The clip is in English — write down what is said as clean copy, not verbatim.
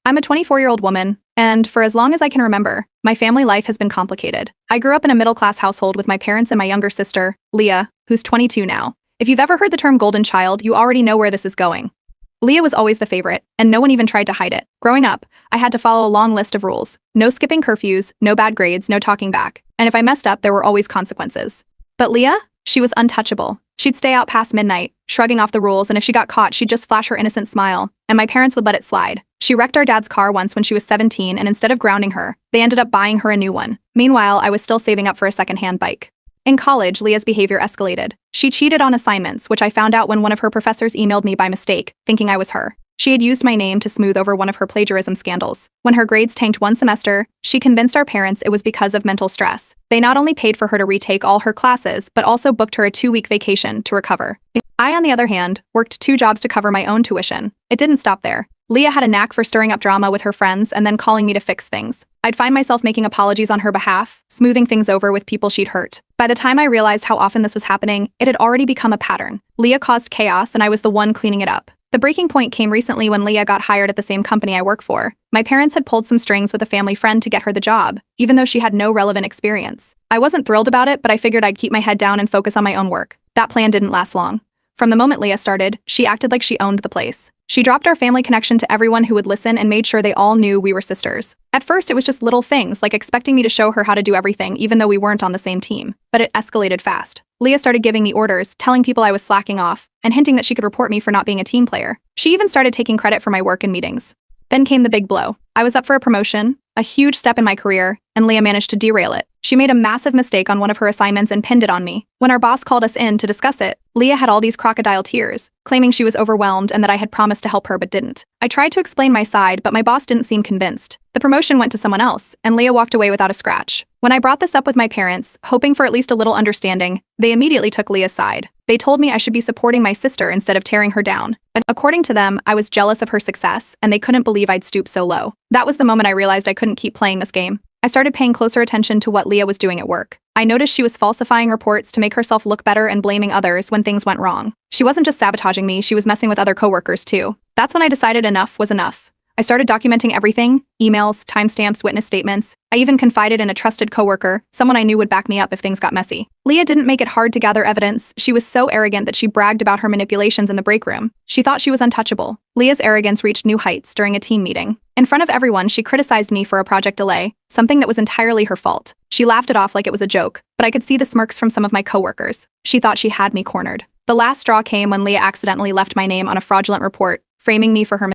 I'm a 24-year-old woman, and for as long as I can remember, my family life has been complicated. I grew up in a middle-class household with my parents and my younger sister, Leah, who's 22 now. If you've ever heard the term golden child, you already know where this is going. Leah was always the favorite, and no one even tried to hide it. Growing up, I had to follow a long list of rules. No skipping curfews, no bad grades, no talking back. And if I messed up, there were always consequences. But Leah? She was untouchable. She'd stay out past midnight, shrugging off the rules, and if she got caught, she'd just flash her innocent smile, and my parents would let it slide. She wrecked our dad's car once when she was 17, and instead of grounding her, they ended up buying her a new one. Meanwhile, I was still saving up for a second-hand bike. In college, Leah's behavior escalated. She cheated on assignments, which I found out when one of her professors emailed me by mistake, thinking I was her. She had used my name to smooth over one of her plagiarism scandals. When her grades tanked one semester, she convinced our parents it was because of mental stress. They not only paid for her to retake all her classes, but also booked her a 2-week vacation to recover. I, on the other hand, worked 2 jobs to cover my own tuition. It didn't stop there. Leah had a knack for stirring up drama with her friends and then calling me to fix things. I'd find myself making apologies on her behalf, smoothing things over with people she'd hurt. By the time I realized how often this was happening, it had already become a pattern. Leah caused chaos, and I was the one cleaning it up. The breaking point came recently when Leah got hired at the same company I work for. My parents had pulled some strings with a family friend to get her the job, even though she had no relevant experience. I wasn't thrilled about it, but I figured I'd keep my head down and focus on my own work. That plan didn't last long. From the moment Leah started, she acted like she owned the place. She dropped our family connection to everyone who would listen and made sure they all knew we were sisters. At first, it was just little things, like expecting me to show her how to do everything even though we weren't on the same team. But it escalated fast. Leah started giving me orders, telling people I was slacking off, and hinting that she could report me for not being a team player. She even started taking credit for my work in meetings. Then came the big blow. I was up for a promotion, a huge step in my career, and Leah managed to derail it. She made a massive mistake on one of her assignments and pinned it on me. When our boss called us in to discuss it, Leah had all these crocodile tears, claiming she was overwhelmed and that I had promised to help her but didn't. I tried to explain my side, but my boss didn't seem convinced. The promotion went to someone else, and Leah walked away without a scratch. When I brought this up with my parents, hoping for at least a little understanding, they immediately took Leah's side. They told me I should be supporting my sister instead of tearing her down. But according to them, I was jealous of her success, and they couldn't believe I'd stooped so low. That was the moment I realized I couldn't keep playing this game. I started paying closer attention to what Leah was doing at work. I noticed she was falsifying reports to make herself look better and blaming others when things went wrong. She wasn't just sabotaging me, she was messing with other coworkers too. That's when I decided enough was enough. I started documenting everything: emails, timestamps, witness statements. I even confided in a trusted coworker, someone I knew would back me up if things got messy. Leah didn't make it hard to gather evidence. She was so arrogant that she bragged about her manipulations in the break room. She thought she was untouchable. Leah's arrogance reached new heights during a team meeting. In front of everyone, she criticized me for a project delay, something that was entirely her fault. She laughed it off like it was a joke, but I could see the smirks from some of my coworkers. She thought she had me cornered. The last straw came when Leah accidentally left my name on a fraudulent report, framing me for her